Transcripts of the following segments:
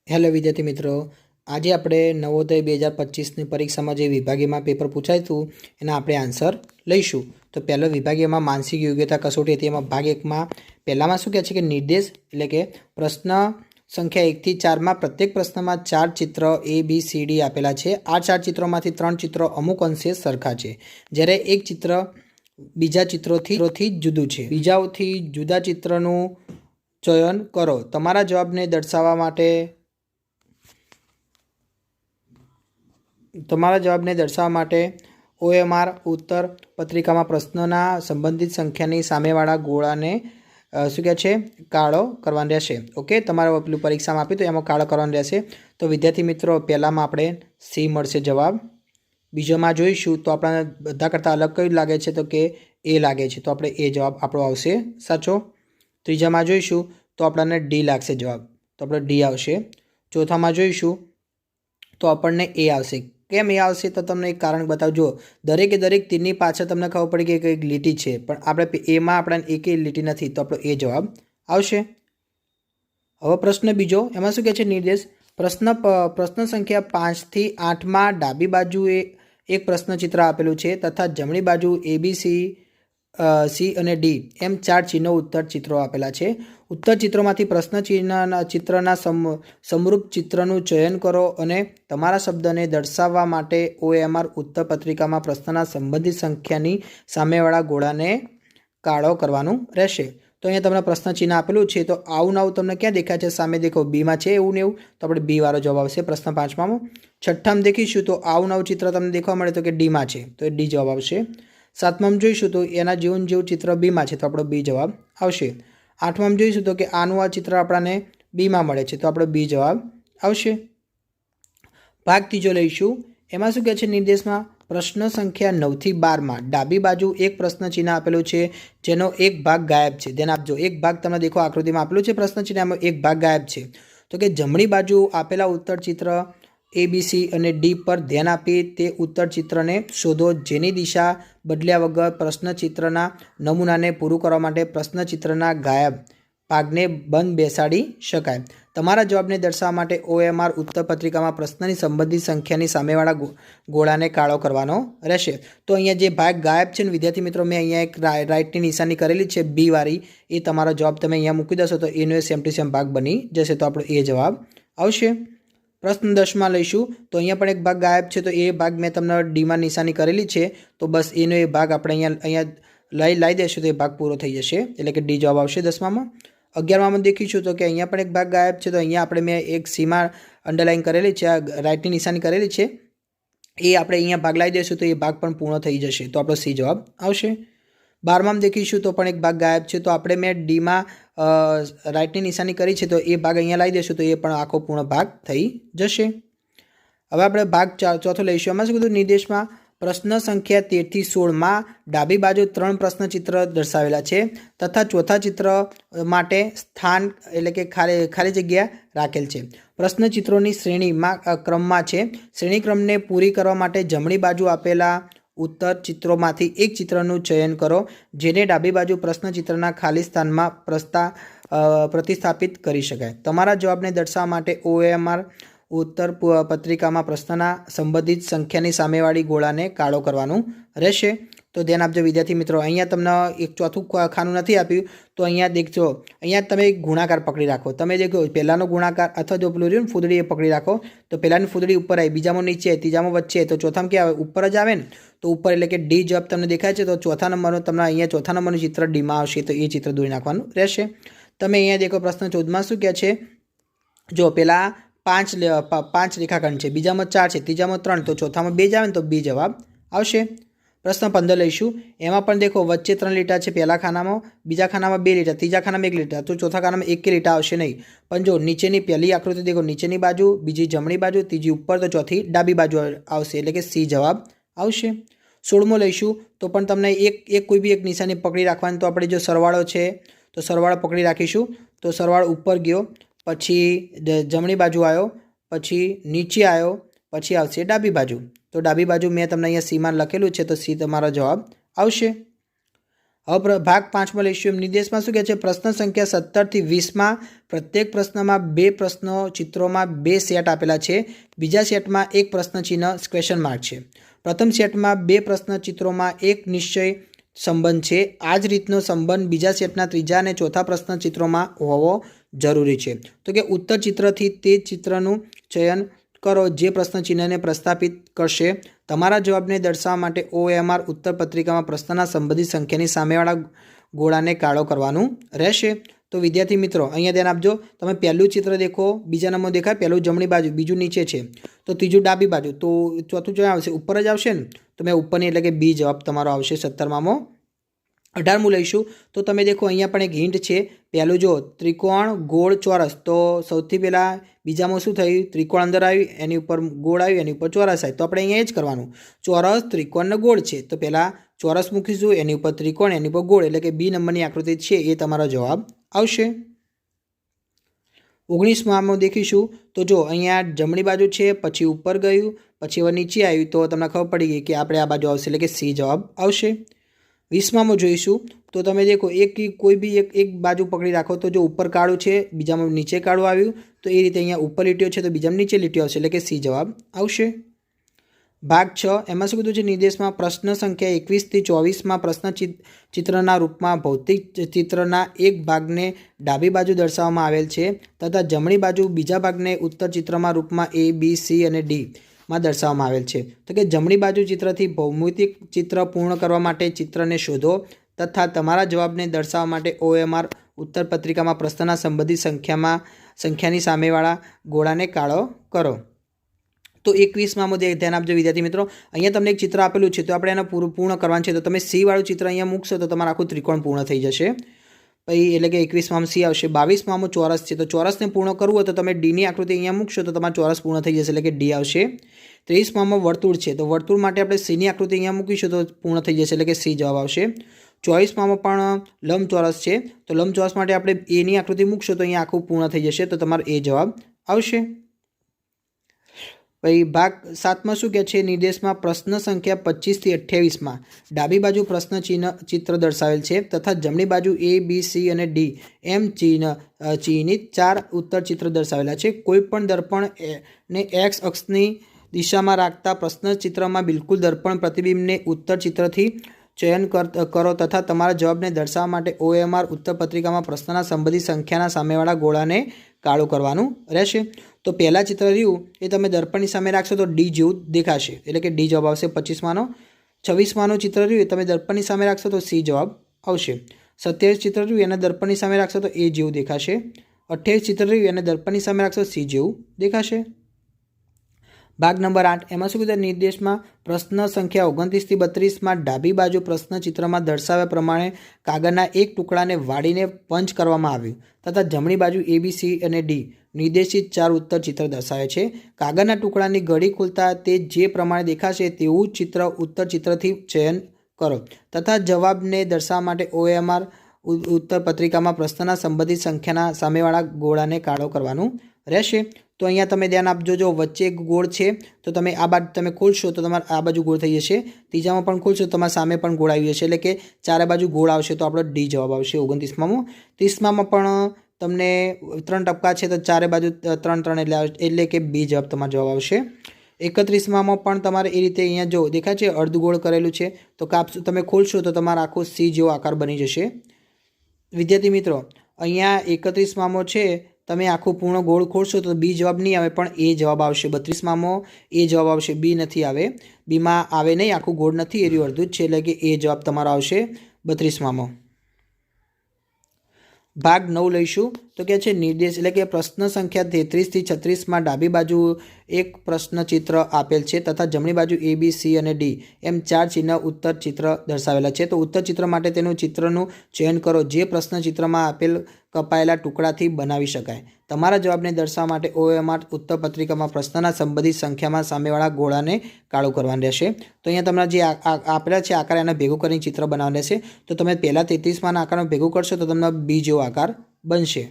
Hello વિદ્યાર્થી મિત્રો, આજે આપણે નવોદય 2025ની પરીક્ષામાં જે વિભાગીયમાં પેપર પૂછાયું હતું એના આપણે આન્સર લઈશું. તો પહેલો વિભાગીયમાં માનસિક યોગ્યતા કસોટી હતી. એમાં ભાગ 1માં પહેલામાં શું કહે છે કે નિર્દેશ એટલે કે પ્રશ્ન સંખ્યા 1 થી 4માં પ્રત્યેક પ્રશ્નમાં 4 ચિત્ર ABCD આપેલા છે. આ 4 ચિત્રોમાંથી 3 ચિત્રો અમુક અંશે સરખા છે, જ્યારે એક ચિત્ર બીજા ચિત્રોથી જુદું છે. બીજાઓથી જુદા ચિત્રનું ચયન કરો. તમારા જવાબને દર્શાવવા માટે OMR ઉત્તર પત્રિકામાં પ્રશ્નના સંબંધિત સંખ્યાની સામેવાળા ગોળાને શું કહે છે કાળો કરવાનો રહેશે. ઓકે, તમારે પેલું પરીક્ષામાં આપ્યું તો એમાં કાળો કરવાનો રહેશે. તો વિદ્યાર્થી મિત્રો, પહેલામાં આપણે C મળશે જવાબ. બીજામાં જોઈશું તો આપણા બધા કરતાં અલગ કયું લાગે છે તો કે A લાગે છે, તો આપણે A જવાબ આપણો આવશે સાચો. ત્રીજામાં જોઈશું તો આપણને D લાગશે જવાબ, તો આપણે D આવશે. ચોથામાં જોઈશું તો આપણને A આવશે. કેમ A આવશે તો તમને એક કારણ બતાવજો. દરેક તીરની પાછળ તમને ખબર પડી કે એક લીટી છે, પણ આપણે એમાં આપણને એકેય લીટી નથી, તો આપણો A જવાબ આવશે. હવે પ્રશ્ન બીજો, એમાં શું કહે છે નિર્દેશ. પ્રશ્ન સંખ્યા 5 થી 8માં ડાબી બાજુએ એક પ્રશ્નચિત્ર આપેલું છે તથા જમણી બાજુ ABC, C અને D એમ 4 ચિહ્નો ઉત્તર ચિત્રો આપેલા છે. ઉત્તર ચિત્રોમાંથી પ્રશ્ન ચિત્રના સમરૂપ ચિત્રનું ચયન કરો અને તમારા શબ્દને દર્શાવવા માટે OMR ઉત્તર પત્રિકામાં પ્રશ્નના સંબંધિત સંખ્યાની સામેવાળા ગોળાને કાળો કરવાનું રહેશે. તો અહીંયા તમને પ્રશ્ન ચિહ્ન આપેલું છે, તો આવું નવું તમને ક્યાં દેખાય છે? સામે દેખો Bમાં છે એવું ને એવું, તો આપણે B વાળો જવાબ આવશે પ્રશ્ન 5માં. છઠ્ઠામાં દેખીશું તો આવું નવું ચિત્ર તમને દેખવા મળે તો કે Dમાં છે, તો એ D જવાબ આવશે. 7માં જોઈશું તો એના જેવું ચિત્ર Bમાં છે, તો આપણો B જવાબ આવશે. 8માં જોઈશું તો કે આનું આ ચિત્ર આપણને Bમાં મળે છે, તો આપણો B જવાબ આવશે. ભાગ ત્રીજો લઈશું. એમાં શું કહે છે નિર્દેશમાં પ્રશ્ન સંખ્યા 9 થી 12માં ડાબી બાજુ એક પ્રશ્ન ચિહ્ન આપેલું છે જેનો એક ભાગ ગાયબ છે. ધ્યાન આપજો, એક ભાગ તમને દેખો આકૃતિમાં આપેલું છે પ્રશ્ન ચિહ્ન, એમાં એક ભાગ ગાયબ છે. તો કે જમણી બાજુ આપેલા ઉત્તર ચિત્ર ABC અને D પર ધ્યાન આપી તે ઉત્તર ચિત્રને શોધો જેની દિશા બદલ્યા વગર પ્રશ્નચિત્રના નમૂનાને પૂરું કરવા માટે પ્રશ્નચિત્રના ગાયબ ભાગને બંધ બેસાડી શકાય. તમારા જવાબને દર્શાવવા માટે OMR ઉત્તર પત્રિકામાં પ્રશ્નની સંબંધિત સંખ્યાની સામેવાળા ગોળાને કાળો કરવાનો રહેશે. તો અહીંયા જે ભાગ ગાયબ છે ને વિદ્યાર્થી મિત્રો, મેં અહીંયા એક રાઇટની નિશાની કરેલી છે B વાળી, એ તમારો જવાબ તમે અહીંયા મૂકી દેશો તો એનો સેમ ટુ સેમ ભાગ બની જશે, તો આપણો A જવાબ આવશે. પ્રશ્ન 10માં લઈશું તો અહીંયા પણ એક ભાગ ગાયબ છે, તો એ ભાગ મેં તમને Dમાં નિશાની કરેલી છે, તો બસ એનો એ ભાગ આપણે અહીંયા લાવી દઈશું તો એ ભાગ પૂરો થઈ જશે, એટલે કે D જવાબ આવશે 10માં. 11માં દેખીશું તો કે અહીંયા પણ એક ભાગ ગાયબ છે, તો અહીંયા આપણે મેં એક Cમાં અંડરલાઇન કરેલી છે, આ રાઇટની નિશાની કરેલી છે, એ આપણે અહીંયા ભાગ લાવી દઈશું તો એ ભાગ પણ પૂર્ણ થઈ જશે, તો આપણો C જવાબ આવશે. 12માં દેખીશું તો પણ એક ભાગ ગાયબ છે, તો આપણે મેં Dમાં રાઇટની નિશાની કરી છે, તો એ ભાગ અહીંયા લાવી દઈશું તો એ પણ આખો પૂર્ણ ભાગ થઈ જશે. હવે આપણે ભાગ ચોથો લઈશું. એમાં શું કીધું નિર્દેશમાં પ્રશ્ન સંખ્યા 13 થી 16માં ડાબી બાજુ 3 પ્રશ્નચિત્ર દર્શાવેલા છે તથા ચોથા ચિત્ર માટે સ્થાન એટલે કે ખાલી જગ્યા રાખેલ છે. પ્રશ્નચિત્રોની શ્રેણીમાં ક્રમમાં છે. શ્રેણી ક્રમને પૂરી કરવા માટે જમણી બાજુ આપેલા ઉત્તર ચિત્રોમાંથી એક ચિત્રનું ચયન કરો જેને ડાબી બાજુ પ્રશ્નચિત્રના ખાલી સ્થાનમાં પ્રતિસ્થાપિત કરી શકાય. તમારા જવાબને દર્શાવવા માટે OMR ઉત્તર પત્રિકામાં પ્રશ્નના સંબંધિત સંખ્યાની સામેવાળી ગોળાને કાળો કરવાનું રહેશે. તો ધ્યાન આપજો વિદ્યાર્થી મિત્રો, અહીંયા તમને એક ચોથું ખાનું નથી આપ્યું, તો અહીંયા દેખજો, અહીંયા તમે એક ગુણાકાર પકડી રાખો. તમે દેખો પહેલાંનો ગુણાકાર અથવા જો પેલું રહ્યું ફૂદડી એ પકડી રાખો, તો પહેલાંની ફૂદડી ઉપર આવી, બીજામાં નીચે, ત્રીજામાં વચ્ચે, તો ચોથામાં ક્યાં આવે? ઉપર જ આવે ને, તો ઉપર એટલે કે D જવાબ તમને દેખાય છે, તો ચોથા નંબરનો તમને અહીંયા ચોથા નંબરનું ચિત્ર Dમાં આવશે, તો એ ચિત્ર દોરી નાખવાનું રહેશે. તમે અહીંયા દેખો પ્રશ્ન 14માં શું કહે છે, જો પેલા 5 રેખાખંડ છે, બીજામાં 4 છે, ત્રીજામાં 3, તો ચોથામાં 2 જ આવે ને, તો B જવાબ આવશે. પ્રશ્ન 15 લઈશું. એમાં પણ દેખો વચ્ચે 3 લીટા છે, પહેલા ખાનામાં, બીજા ખાનામાં 2 લીટા, ત્રીજા ખાનામાં 1 લીટા, તો ચોથા ખાનામાં 1 લીટા આવશે નહીં. પણ જો નીચેની પહેલી આકૃતિ દેખો, નીચેની બાજુ, બીજી જમણી બાજુ, ત્રીજી ઉપર, તો ચોથી ડાબી બાજુ આવશે, એટલે કે C જવાબ આવશે. 16મો લઈશું તો પણ તમને કોઈ બી એક નિશાની પકડી રાખવાની, તો આપણે જો સરવાળો છે તો સરવાળો પકડી રાખીશું, તો સરવાળો ઉપર ગયો, પછી જમણી બાજુ આવ્યો, પછી નીચે આવ્યો, પછી આવશે ડાબી બાજુ, તો ડાબી બાજુ મેં તમને અહીંયા Cમાં લખેલું છે, તો C તમારો જવાબ આવશે. હવે ભાગ 5માં લઈશું. નિર્દેશમાં શું કહે છે? પ્રશ્ન સંખ્યા 17 થી 20માં પ્રત્યેક પ્રશ્નમાં 2 પ્રશ્નો ચિત્રોમાં 2 સેટ આપેલા છે. બીજા સેટમાં 1 પ્રશ્ન ચિહ્ન ક્વેશ્ચન માર્ક છે. પ્રથમ સેટમાં 2 પ્રશ્ન ચિત્રોમાં 1 નિશ્ચય સંબંધ છે. આ જ રીતનો સંબંધ બીજા સેટના ત્રીજા અને ચોથા પ્રશ્ન ચિત્રોમાં હોવો જરૂરી છે. તો કે ઉત્તર ચિત્રથી તે ચિત્રનું ચયન કરો જે પ્રશ્ન ચિહ્નને પ્રસ્થાપિત કરશે. તમારા જવાબને દર્શાવવા માટે OMR ઉત્તર પત્રિકામાં પ્રશ્નના સંબંધિત સંખ્યાની સામેવાળા ગોળાને કાળો કરવાનું રહેશે. તો વિદ્યાર્થી મિત્રો અહીંયા ધ્યાન આપજો. તમે પહેલું ચિત્ર દેખો, બીજા નંબર દેખાય, પહેલું જમણી બાજુ, બીજું નીચે છે, તો ત્રીજું ડાબી બાજુ, તો ચોથું ક્યાં આવશે? ઉપર જ આવશે ને. તો મેં ઉપરની એટલે કે બી જવાબ તમારો આવશે 17માં. 18મું લઈશું. તો તમે દેખો અહીંયા પણ એક હિન્ટ છે. પહેલું જો ત્રિકોણ, ગોળ, ચોરસ. તો સૌથી પહેલાં બીજામાં શું થયું? ત્રિકોણ અંદર આવ્યું, એની ઉપર ગોળ આવ્યું, એની ઉપર ચોરસ આવ્યું. તો આપણે અહીંયા જ કરવાનું. ચોરસ, ત્રિકોણ ને ગોળ છે, તો પહેલાં ચોરસ મૂકીશું, એની ઉપર ત્રિકોણ, એની ઉપર ગોળ, એટલે કે બી નંબરની આકૃતિ છે એ તમારો જવાબ આવશે. 19માં દેખીશું. તો જો અહીંયા જમણી બાજુ છે, પછી ઉપર ગયું, પછી હવે નીચે આવ્યું, તો તમને ખબર પડી ગઈ કે આપણે આ બાજુ આવશે, એટલે કે સી જવાબ આવશે. 20માં જોઈશું. તો તમે દેખો કોઈ બી એક બાજુ પકડી રાખો. તો જો ઉપર કાળું છે, બીજામાં નીચે કાળું આવ્યું, તો એ રીતે અહીંયા ઉપર લીટીઓ છે, તો બીજામાં નીચે લીટીઓ આવશે, એટલે કે સી જવાબ આવશે. ભાગ 6 એમાં શું કીધું છે? નિર્દેશમાં પ્રશ્ન સંખ્યા 21 થી 24માં પ્રશ્ન ચિત્રના રૂપમાં ભૌતિક ચિત્રના એક ભાગને ડાબી બાજુ દર્શાવવામાં આવેલ છે તથા જમણી બાજુ બીજા ભાગને ઉત્તર ચિત્રમાં રૂપમાં A, B, C અને D માં દર્શાવવામાં આવેલ છે. તો કે જમણી બાજુ ચિત્રથી ભૌમિતિક ચિત્ર પૂર્ણ કરવા માટે ચિત્રને શોધો તથા તમારા જવાબને દર્શાવવા માટે OMR ઉત્તર પત્રિકામાં પ્રશ્નના સંબંધિત સંખ્યાની સામેવાળા ગોળાને કાળો કરો. તો 21માં ધ્યાન આપજો વિદ્યાર્થી મિત્રો. અહીંયા તમને એક ચિત્ર આપેલું છે, તો આપણે એને પૂર્ણ કરવાનું છે. તો તમે સી વાળું ચિત્ર અહીંયા મૂકશો તો તમારું આખું ત્રિકોણ પૂર્ણ થઈ જશે. પછી એટલે કે 21માં સી આવશે. 22માં ચોરસ છે, તો ચોરસને પૂર્ણ કરવું હોય તો તમે ડીની આકૃતિ અહીંયા મૂકશો તો તમારું ચોરસ પૂર્ણ થઈ જશે, એટલે કે ડી આવશે. 23માં વર્તુળ છે, તો વર્તુળ માટે આપણે સીની આકૃતિ અહીંયા મૂકીશું તો પૂર્ણ થઈ જશે, એટલે કે સી જવાબ આવશે. 24માં પણ લંબચોરસ છે, તો લંબચોરસ માટે આપણે એની આકૃતિ મૂકશો તો અહીંયા આખું પૂર્ણ થઈ જશે, તો તમારો એ જવાબ આવશે. પછી ભાગ 7માં શું કહે છે? નિર્દેશમાં પ્રશ્ન સંખ્યા 25 થી 28માં ડાબી બાજુ પ્રશ્ન ચિત્ર દર્શાવેલ છે તથા જમણી બાજુ A, B, C અને D એમ ચિહ્નિત 4 ઉત્તર ચિત્ર દર્શાવેલા છે. કોઈપણ દર્પણ ને X અક્ષની દિશામાં રાખતા પ્રશ્ન ચિત્રમાં બિલકુલ દર્પણ પ્રતિબિંબને ઉત્તર ચિત્રથી ચયન કરો તથા તમારા જવાબને દર્શાવવા માટે OMR ઉત્તર પત્રિકામાં પ્રશ્નના સંબંધિત સંખ્યાના સામેવાળા ગોળાને કાળું કરવાનું રહેશે. તો પહેલાં ચિત્ર રહ્યું એ તમે દર્પણની સામે રાખશો તો ડી જેવું દેખાશે, એટલે કે ડી જવાબ આવશે 25માં. 26માં ચિત્ર રહ્યું એ તમે દર્પણની સામે રાખશો તો સી જવાબ આવશે. 27 ચિત્ર રહ્યું એને દર્પણની સામે રાખશો તો એ જેવું દેખાશે. 28 ચિત્ર રહ્યું એને દર્પણની સામે રાખશો સી જેવું દેખાશે. ભાગ નંબર 8 એમાં શું કીધું? નિર્દેશમાં પ્રશ્ન સંખ્યા 29 થી 32માં ડાબી બાજુ પ્રશ્ન ચિત્રમાં દર્શાવ્યા પ્રમાણે કાગળના એક ટુકડાને વાળીને પંચ કરવામાં આવ્યું તથા જમણી બાજુ A, B, C અને D નિર્દેશિત 4 ઉત્તર ચિત્ર દર્શાવે છે. કાગળના ટુકડાની ઘડી ખોલતા તે જે પ્રમાણે દેખાશે તેવું ચિત્ર ઉત્તર ચિત્રથી ચયન કરો તથા જવાબને દર્શાવવા માટે OMR ઉત્તર પત્રિકામાં પ્રશ્નના સંબંધિત સંખ્યાના સામેવાળા ગોળાને કાળો કરવાનું રહેશે. તો અહીંયા તમે ધ્યાન આપજો. જો વચ્ચે એક ગોળ છે તો તમે આ બાજુ તમે ખોલશો તો તમારે આ બાજુ ગોળ થઈ જશે. ત્રીજામાં પણ ખોલશો તો તમારા સામે પણ ગોળ આવી જશે, એટલે કે ચારે બાજુ ગોળ આવશે, તો આપણો ડી જવાબ આવશે. 29માં 30માં પણ તમને 3 ટપકા છે તો ચારે બાજુ 3 એટલે કે બી જવાબ તમારો જવાબ આવશે. 31માં પણ તમારે એ રીતે અહીંયા જો દેખાય છે અર્ધગોળ કરેલું છે, તો કાપશો તમે ખોલશો તો તમારો આખો સી જેવો આકાર બની જશે. વિદ્યાર્થી મિત્રો અહીંયા 31માં છે તમે આખું પૂર્ણ ગોળ ખોલશો તો બી જવાબ નહીં આવે પણ એ જવાબ આવશે. 32માં એ જવાબ આવશે, બી નથી આવે. બીમાં આવે નહીં, આખું ગોળ નથી, એ અડધું જ છે, એટલે કે એ જવાબ તમારો આવશે 32માં. ભાગ 9 લઈશું. તો કે છે નિર્દેશ એટલે કે પ્રશ્ન સંખ્યા 33 થી 36માં ડાબી બાજુ એક પ્રશ્ન ચિત્ર આપેલ છે તથા જમણી બાજુ A, B, C અને D એમ 4 ચિહ્ન ઉત્તર ચિત્ર દર્શાવેલા છે. તો ઉત્તર ચિત્ર માટે તેનું ચિત્રનું ચયન કરો જે પ્રશ્ન ચિત્રમાં આપેલ કપાયેલા ટુકડાથી બનાવી શકાય. તમારા જવાબને દર્શાવવા માટે OMR ઉત્તર પત્રિકામાં પ્રશ્નના સંબંધિત સંખ્યામાં સામેવાળા ગોળાને કાળું કરવાનું રહેશે. તો અહીંયા તમને જે આપેલા છે આકાર એને ભેગું કરીને ચિત્ર બનાવવાનું રહેશે. તો તમે પહેલાં 33માં આકારને ભેગું કરશો તો તમને બી જેવો આકાર બનશે.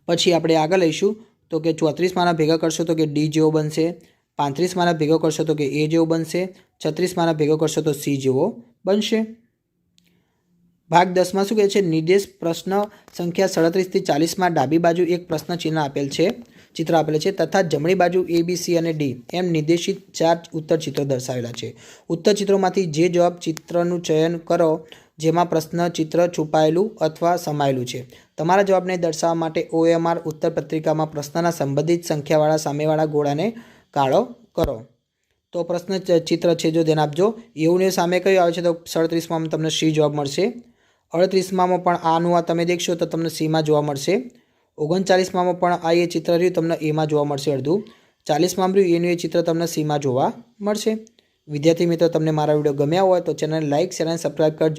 પછી આપણે આગળ લઈશું તો કે 34માં ભેગા કરશો તો કે ડી જેવો બનશે. 35માં ભેગો કરશો તો કે એ જેવો બનશે. 36માં ભેગો કરશો તો સી જેવો બનશે. ભાગ 10માં શું કહે છે? નિર્દેશ પ્રશ્ન સંખ્યા 37 થી 40માં ડાબી બાજુ એક પ્રશ્ન ચિહ્ન આપેલ છે, ચિત્ર આપેલ છે તથા જમણી બાજુ A, B, C અને D એમ નિર્દેશિત 4 ઉત્તર ચિત્રો દર્શાવેલા છે. ઉત્તર ચિત્રોમાંથી જે જવાબ ચિત્રનું ચયન કરો જેમાં પ્રશ્ન ચિત્ર છુપાયેલું અથવા સમાયેલું છે. તમારા જવાબને દર્શાવવા માટે OMR ઉત્તર પત્રિકામાં પ્રશ્નના સંબંધિત સંખ્યાવાળા સામેવાળા ગોળાને કાળો કરો. તો પ્રશ્ન ચિત્ર છે જો ધ્યાન આપજો. એવું ને સામે કયું આવે છે? તો 37માં તમને C જવાબ મળશે. 38માં પણ આનું આ તમે દેખશો તો તમને Cમાં જોવા મળશે. 39માં પણ આ એ ચિત્ર રહ્યું તમને Aમાં જોવા મળશે અડધું. 40માં રહ્યું એનું એ ચિત્ર તમને Cમાં જોવા મળશે. વિદ્યાર્થી મિત્રો, તમને મારા વિડીયો ગમ્યા હોય તો ચેનલને લાઇક, શેર અને સબસ્ક્રાઈબ કરજો.